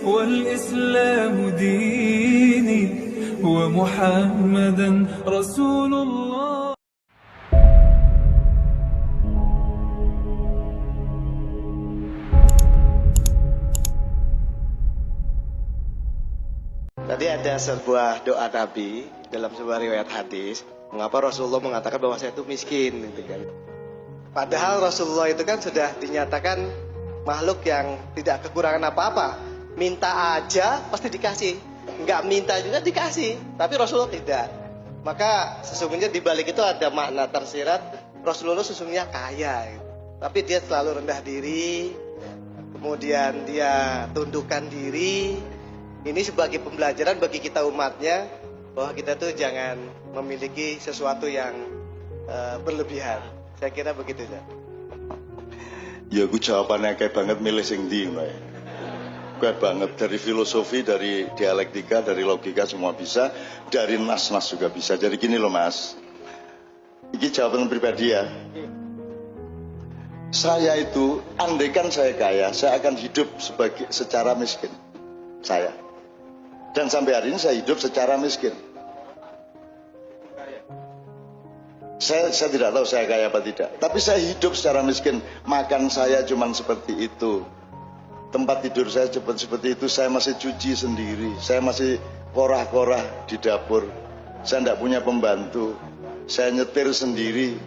والإسلام ديني ومحمدا رسول الله. Tadi ada sebuah doa Nabi dalam sebuah riwayat hadis, mengapa Rasulullah mengatakan bahwa saya itu miskin gitu kan. Padahal Rasulullah itu kan sudah dinyatakan makhluk yang tidak kekurangan apa-apa. Minta aja pasti dikasih, nggak minta juga dikasih, tapi Rasulullah tidak. Maka sesungguhnya di balik itu ada makna tersirat, Rasulullah sesungguhnya kaya gitu. Tapi dia selalu rendah diri, kemudian dia tundukkan diri. Ini sebagai pembelajaran bagi kita umatnya, bahwa kita tuh jangan memiliki sesuatu yang berlebihan. Saya kira begitu ya. Ya aku jawabannya kayak banget milih sing ndi ngono ya. Kayak banget dari filosofi, dari dialektika, dari logika semua bisa, dari nas-nas juga bisa. Jadi gini loh Mas. Ini jawaban pribadi ya. Saya itu andaikan saya kaya, saya akan hidup secara miskin. Saya. Dan sampai hari ini saya hidup secara miskin. Saya tidak tahu saya kaya apa tidak. Tapi saya hidup secara miskin. Makan saya cuma seperti itu. Tempat tidur saya seperti itu. Saya masih cuci sendiri. Saya masih korah-korah di dapur. Saya tidak punya pembantu. Saya nyetir sendiri.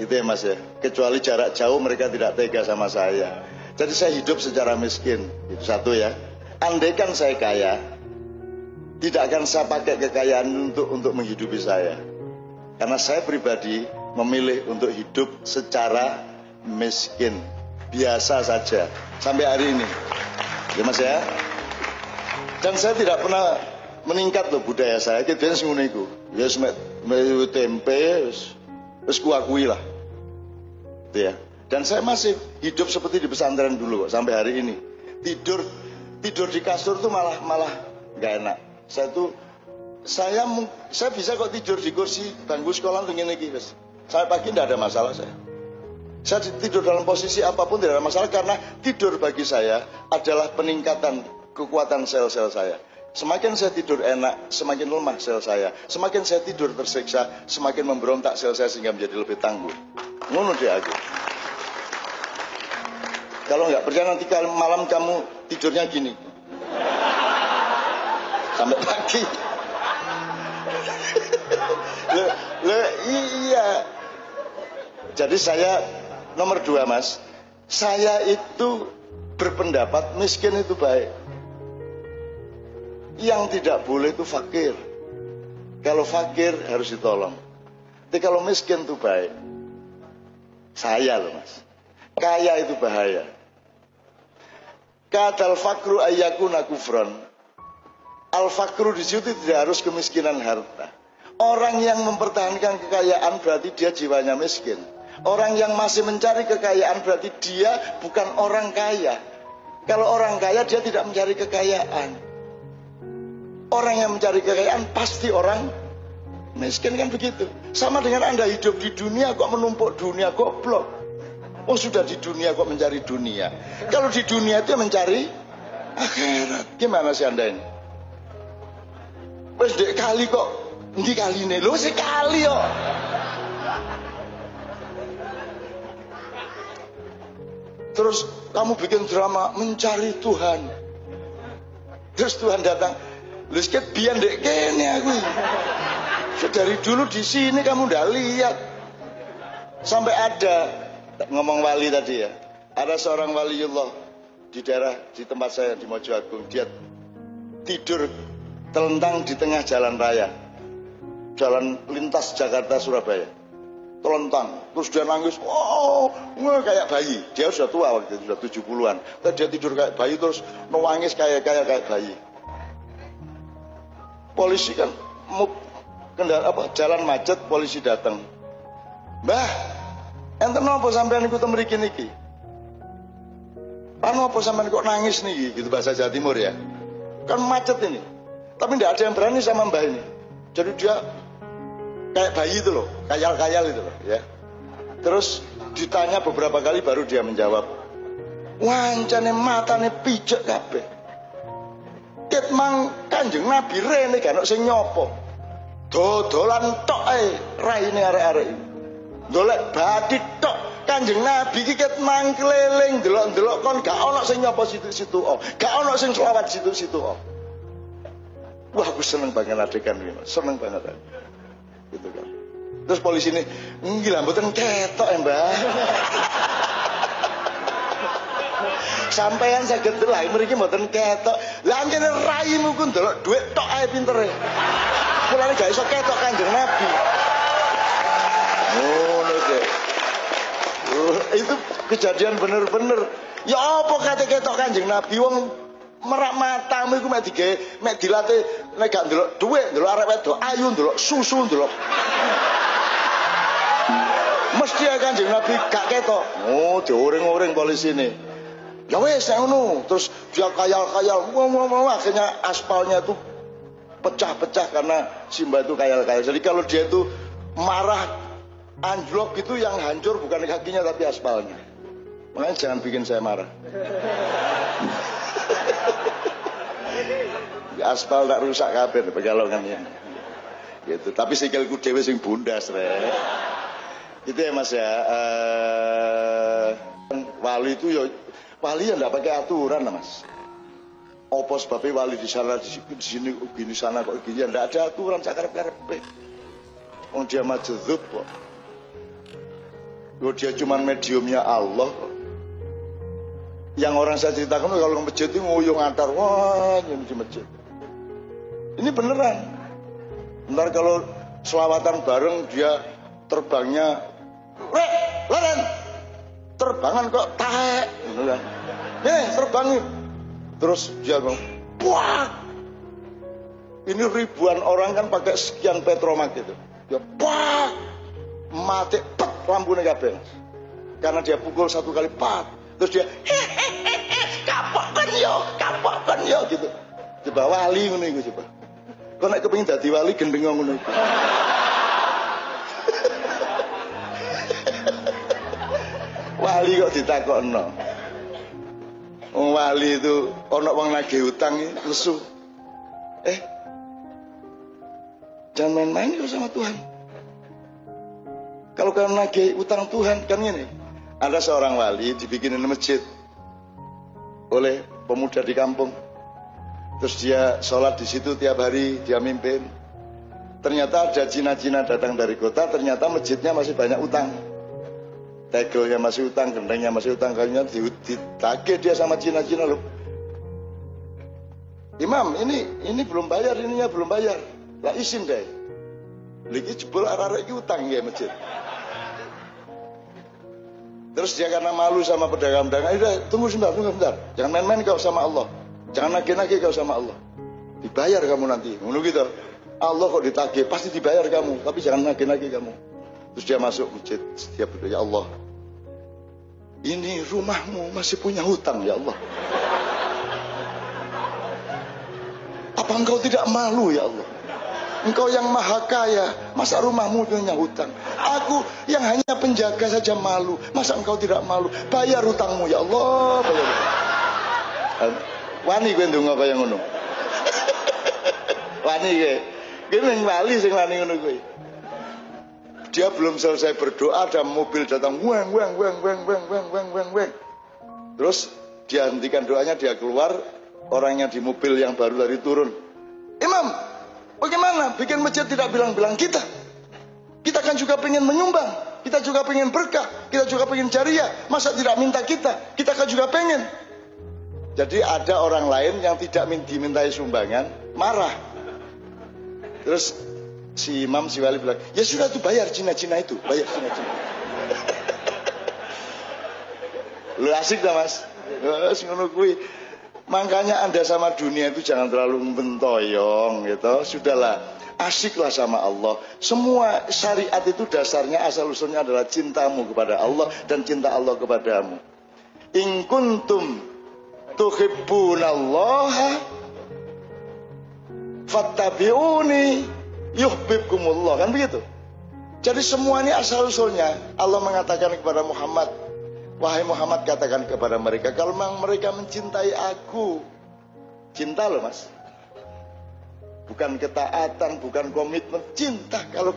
Gitu ya Mas ya. Kecuali jarak jauh mereka tidak tega sama saya. Jadi saya hidup secara miskin. Itu satu ya. Andaikan saya kaya, tidak akan saya pakai kekayaan untuk menghidupi saya. Karena saya pribadi memilih untuk hidup secara miskin, biasa saja sampai hari ini. Ya Mas ya. Dan saya tidak pernah meningkat loh budaya saya. Kita ngono iku. Ya tempe, wis kuakui lah. Gitu ya. Dan saya masih hidup seperti di pesantren dulu kok sampai hari ini. Tidur di kasur tuh malah nggak enak. Saya bisa kok tidur di kursi bangku sekolah begini lagi, guys. Saya pagi tidak ada masalah saya. Saya tidur dalam posisi apapun tidak ada masalah karena tidur bagi saya adalah peningkatan kekuatan sel-sel saya. Semakin saya tidur enak, semakin lemah sel saya. Semakin saya tidur tersiksa, semakin memberontak sel saya sehingga menjadi lebih tangguh. Ngono dia aku. Kalau nggak percaya nanti malam kamu tidurnya gini sampai pagi. Iya. Jadi saya nomor 2 Mas, saya itu berpendapat miskin itu baik. Yang tidak boleh itu fakir. Kalau fakir harus ditolong. Tapi kalau miskin itu baik. Saya loh Mas. Kaya itu bahaya. Kadal fakru ayyakuna kufron. Al fakru di situ tidak harus kemiskinan harta. Orang yang mempertahankan kekayaan berarti dia jiwanya miskin. Orang yang masih mencari kekayaan berarti dia bukan orang kaya. Kalau orang kaya dia tidak mencari kekayaan. Orang yang mencari kekayaan pasti orang miskin, kan begitu. Sama dengan Anda hidup di dunia kok menumpuk dunia, goblok. Oh sudah di dunia kok mencari dunia. Kalau di dunia itu mencari akhirat. Gimana sih Anda ini? Wes dek kali kok. Ini kali ini. Loh sekali kok. Terus kamu bikin drama mencari Tuhan. Terus Tuhan datang. Lu sikit biar dek kene aku. Dari dulu di sini kamu udah lihat. Sampai ada ngomong wali tadi ya, ada seorang waliullah di tempat saya di Mojoagung. Dia tidur telentang di tengah jalan raya, jalan lintas Jakarta Surabaya, telentang. Terus dia nangis, kayak bayi. Dia sudah tua waktu itu, sudah 70-an. Tapi dia tidur kayak bayi terus nangis kayak bayi. Polisi kan jalan macet, polisi datang. Mbah, enten napa sampean niku teng mriki niki? Anu apa sampean kok nangis niki? Gitu bahasa Jawa Timur ya. Kan macet ini. Tapi tidak ada yang berani sama mbah ini. Jadi dia kayak bayi itu loh, kayal-kayal itu loh ya. Terus ditanya beberapa kali baru dia menjawab. Wancane matane pijek kabeh. Ket mang Kanjeng Nabi rene kan sing nyopo. Dodolan tok ae raine arek-arek. Dolek bathik tok. Kanjeng Nabi iki ket mang keliling delok-delok kon gak ono sing nyopo situ-situ. Gak ono sing selawat situ-situ. Wah, aku seneng banget adegan ini, seneng banget. Gitu kan. Terus polisi ini, gila mboten ketok ya, Mbah. Sampeyan saged delok mriki mboten ketok. Lah ngene raimu ku ndelok dhuwit tok ae pintere. Mulane gak iso ketok Kanjeng Nabi. Ngono iki. Itu kejadian bener-bener. Ya apa kate ketok Kanjeng Nabi wong merak matamu iku mek dilatih nek gak ndelok dhuwit, ndelok arek wedok ayu, ndelok susu, ndelok. Mesti Kanjeng Nabi gak ketok. Oh, dioring-oring polisi ini. Ya wes ngono, terus dia kayal-kayal, akhirnya aspalnya itu pecah-pecah karena Simba itu kayal-kayal. Jadi kalau dia itu marah anjlok itu yang hancur bukan kakinya tapi aspalnya. Makanya jangan bikin saya marah. Aspal tak rusak kabeh pegalongannya. Gitu. Tapi sikilku dhewe sing bundas rek. Itu ya Mas ya. Wali itu ya wali yang ndak pakai aturan Mas. Apa sebabnya wali di sana di sini gini sana kok gini ya ndak ada aturan sakarep-karepe. Wong dia majdzub kok. Dia cuma mediumnya Allah kok. Yang orang saya ceritakan kalau ke masjid itu nguyung antar, wah ini di masjid. Ini beneran. Ntar kalau selawatan bareng dia terbangnya, laren, terbangan kok tahe, beneran. Terbangin. Terus dia ngomong, wah, ini ribuan orang kan pakai sekian petromak gitu. Dia, wah, mati, pet, lampunya kabeh. Karena dia pukul satu kali, pat. Terus dia kapokkan yo gitu. Coba wali ngono iku coba. Kok nek kepengin dadi wali gendeng ngono iku. Wali kok ditakokno. Wong wali itu ana wong nagih utang lesu. Jangan main-main kok sama Tuhan. Kalau kalian nagih utang Tuhan kan ngene. Ada seorang wali dibikinin masjid oleh pemuda di kampung. Terus dia sholat di situ tiap hari, dia mimpin. Ternyata ada Cina-Cina datang dari kota, ternyata masjidnya masih banyak utang. Tegelnya masih utang, gendengnya masih utang, kayaknya ditagih dia sama Cina-Cina loh. Imam, ini belum bayar, ininya belum bayar. Lah izin deh. Lagi jebol arek-arek utang ya masjid. Terus dia karena malu sama pedagang-pedagang, udah tunggu sebentar. Jangan main-main kau sama Allah. Jangan nagih-nagih kau sama Allah. Dibayar kamu nanti. Ngono gitu. Allah kok ditagih, pasti dibayar kamu. Tapi jangan nagih-nagih kamu. Terus dia masuk masjid. Dia berdoa, ya Allah. Ini rumahmu masih punya hutang, ya Allah. Apa engkau tidak malu, ya Allah? Engkau yang maha kaya, masa rumahmu punya hutang? Aku yang hanya penjaga saja malu, masa engkau tidak malu? Bayar hutangmu ya Allah, bayar. Wani kowe ndonga kaya ngono. Wani kowe. Kowe ning wali sing wani ngono kowe. Dia belum selesai berdoa ada mobil datang weng. Terus dia hentikan doanya, dia keluar, orangnya di mobil yang baru dari turun. Imam, bagaimana bikin masjid tidak bilang-bilang kita? Kita kan juga pengen menyumbang, kita juga pengen berkah, kita juga pengen jariah. Masa tidak minta kita? Kita kan juga pengen. Jadi ada orang lain yang tidak dimintai sumbangan, marah. Terus si imam, si wali bilang, ya sudah tuh bayar Cina-Cina itu, bayar Cina-Cina. Lu asik dah mas, ngono kuwi. Makanya Anda sama dunia itu jangan terlalu mentoyong gitu. Sudahlah, asiklah sama Allah. Semua syariat itu dasarnya asal usulnya adalah cintamu kepada Allah dan cinta Allah kepadamu. In kuntum tuhibbunallaha fattabi'uni yuhibbukumullah, kan begitu. Jadi semua ini asal usulnya Allah mengatakan kepada Muhammad, wahai Muhammad, katakan kepada mereka, kalau memang mereka mencintai aku, cinta loh mas, bukan ketaatan, bukan komitmen, cinta. Kalau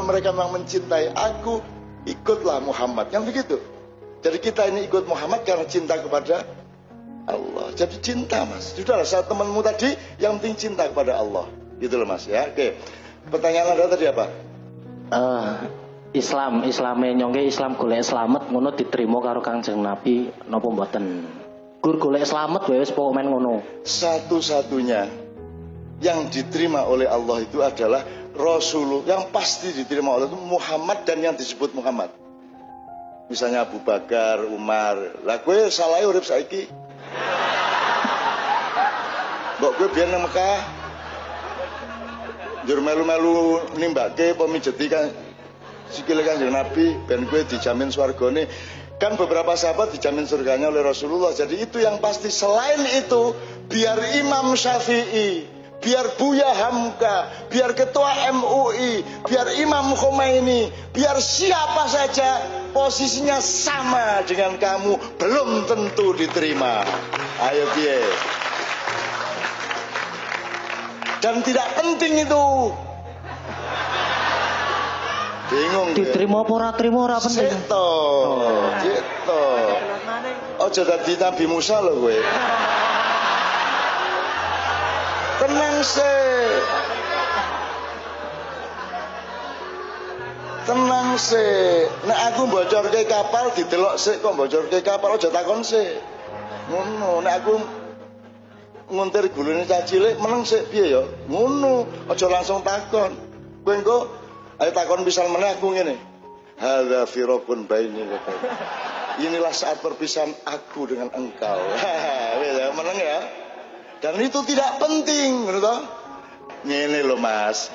mereka memang mencintai aku, ikutlah Muhammad. Kan begitu. Jadi kita ini ikut Muhammad karena cinta kepada Allah. Jadi cinta, Mas. Sudahlah, saat temanmu tadi yang penting cinta kepada Allah. Gitu loh, Mas, ya. Oke. Pertanyaan Anda tadi apa? Islame nyongke Islam golek slamet ngono diterima karo Kanjeng Nabi napa mboten? Gur golek slamet wae wis pokoke men ngono. Satu-satunya yang diterima oleh Allah itu adalah Rasulullah, yang pasti diterima oleh itu Muhammad dan yang disebut Muhammad. Misalnya Abu Bakar, Umar. Lah kowe salah urip saiki. Mbok kowe biyen nang Mekah njur melu-melu nimbake pemijeti kan sikile Kanjeng Nabi ben kowe dijamin swargane. Kan beberapa sahabat dijamin surganya oleh Rasulullah. Jadi itu yang pasti. Selain itu, biar Imam Syafi'i, biar Buya Hamka, biar Ketua MUI, biar Imam Khomeini, biar siapa saja posisinya sama dengan kamu, belum tentu diterima. Ayo piye. Dan tidak penting itu. Bingung Diterima apa ora trima ora penting. Gitu. Ojo dadi Nabi Musa lho kowe. Tenang sih. Nek aku bocorke kapal didelok sik kok bocorke kapal aja takon sik. Ngono, nek aku nguntir gulune cah cilik meneng sik piye ya? Ngono, aja langsung takon. Kowe engko ayo takon pisan meneh aku ngene. Hadza firaqun baini wa bain. Inilah saat perpisahan aku dengan engkau. Meneng ya. Dan itu tidak penting, ngono toh? Ngene lho Mas.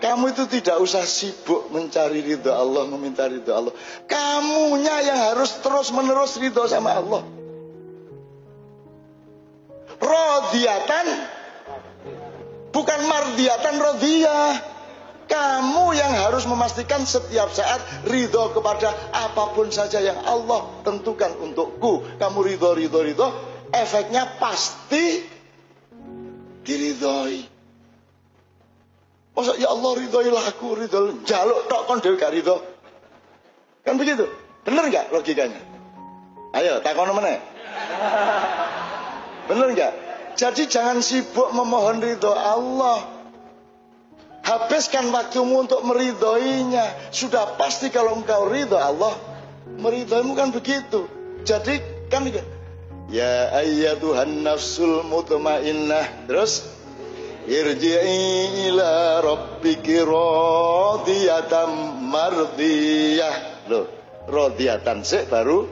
Kamu itu tidak usah sibuk mencari ridho Allah, meminta ridho Allah. Kamunya yang harus terus-menerus ridho sama Allah. Rodiyatan, bukan mardiyatan, rodiyah. Kamu yang harus memastikan setiap saat ridho kepada apapun saja yang Allah tentukan untukku. Kamu ridho, efeknya pasti diridhoi. Masa ya Allah ridhoilah aku, ridho jaluk tok kon dhewe gak ridho. Kan begitu? Bener gak logikanya? Ayo takon meneh. Bener gak? Jadi jangan sibuk memohon ridho Allah. Habiskan waktumu untuk meridhoinya. Sudah pasti kalau engkau ridho Allah meridhoimu, kan begitu. Jadi kan ya ayyatuhan nafsul mutmainnah. Terus irji'i ila rabbiki radiyatan mardiyah. Loh, radiyatan sik baru.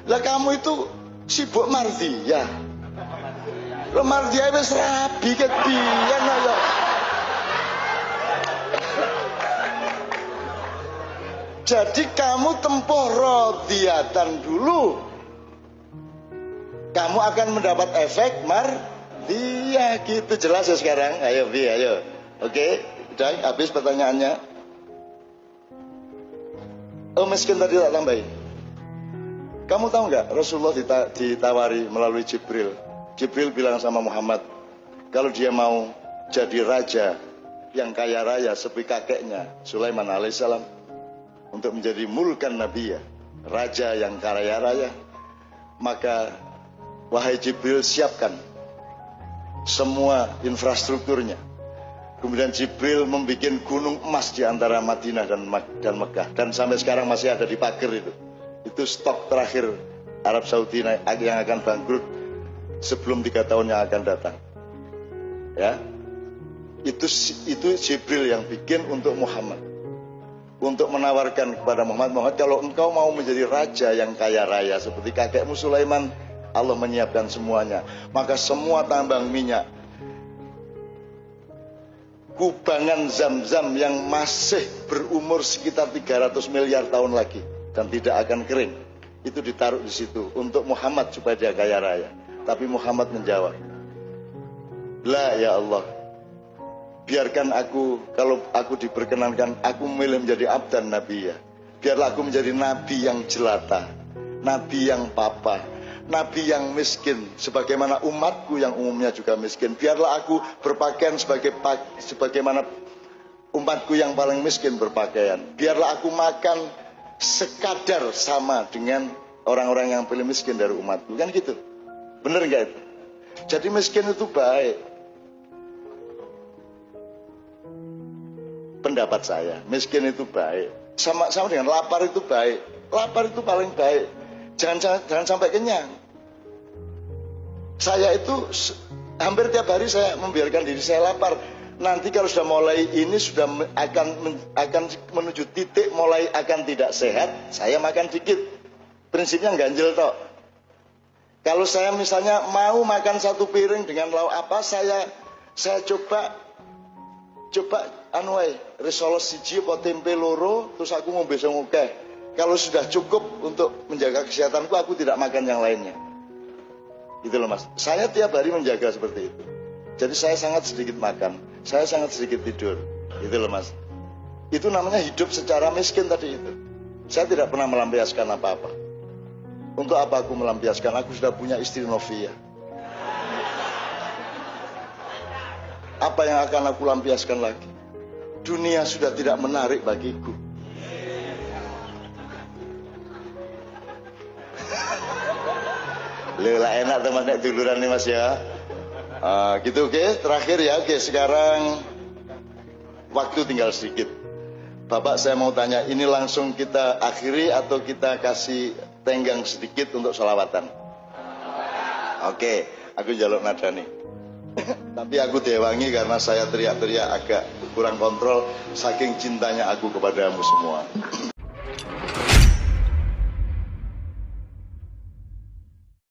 Lah kamu itu sibuk mardiyah. Lo mardiyah wis rabi kedian ayo. Jadi kamu tempuh radiyatan dulu. Kamu akan mendapat efek mardiyah, gitu. Jelas ya sekarang? Ayo Bi, ayo. Oke, udah habis pertanyaannya. Oh, miskin tadi tak tambahin. Kamu tahu nggak Rasulullah ditawari melalui Jibril. Jibril bilang sama Muhammad, kalau dia mau jadi raja yang kaya raya seperti kakeknya Sulaiman alaihissalam, untuk menjadi mulkan Nabi, ya, raja yang kaya raya, maka wahai Jibril, siapkan semua infrastrukturnya. Kemudian Jibril membuat gunung emas di antara Madinah dan Mekah, dan sampai sekarang masih ada di pagar itu. Itu stok terakhir Arab Saudi yang akan bangkrut sebelum 3 tahun yang akan datang. Ya, itu Jibril yang bikin untuk Muhammad, untuk menawarkan kepada Muhammad, kalau engkau mau menjadi raja yang kaya raya seperti kakekmu Sulaiman, Allah menyiapkan semuanya. Maka semua tambang minyak, kubangan Zam-Zam yang masih berumur sekitar 300 miliar tahun lagi dan tidak akan kering, itu ditaruh di situ untuk Muhammad supaya dia kaya raya. Tapi Muhammad menjawab, la ya Allah, biarkan aku, kalau aku diperkenankan, aku memilih menjadi abdan nabi, ya. Biarlah aku menjadi nabi yang jelata, nabi yang papa, nabi yang miskin, sebagaimana umatku yang umumnya juga miskin. Biarlah aku berpakaian sebagaimana umatku yang paling miskin berpakaian. Biarlah aku makan sekadar sama dengan orang-orang yang paling miskin dari umatku. Kan gitu. Bener nggak itu? Jadi miskin itu baik. Pendapat saya, miskin itu baik. Sama dengan lapar itu baik. Lapar itu paling baik. Jangan sampai kenyang. Saya itu hampir tiap hari saya membiarkan diri saya lapar. Nanti kalau sudah mulai ini sudah akan menuju titik mulai akan tidak sehat, saya makan dikit. Prinsipnya ganjel tok. Kalau saya misalnya mau makan satu piring dengan lauk apa, saya coba risoles siji apa tempe loro, terus aku ngombe sing akeh. Kalau sudah cukup untuk menjaga kesehatanku, aku tidak makan yang lainnya. Gitu loh Mas. Saya tiap hari menjaga seperti itu. Jadi saya sangat sedikit makan, saya sangat sedikit tidur. Gitu loh Mas. Itu namanya hidup secara miskin tadi itu. Saya tidak pernah melampiaskan apa-apa. Untuk apa aku melampiaskan? Aku sudah punya istri Novia. Apa yang akan aku lampiaskan lagi? Dunia sudah tidak menarik bagiku. Lelah enak teman nek duluran nih Mas ya. Gitu oke. Terakhir ya oke. Sekarang waktu tinggal sedikit. Bapak saya mau tanya, ini langsung kita akhiri atau kita kasih tenggang sedikit untuk sholawatan? Oke, aku jaluk nada nih. Tapi aku dewangi karena saya teriak-teriak agak kurang kontrol saking cintanya aku kepadamu semua.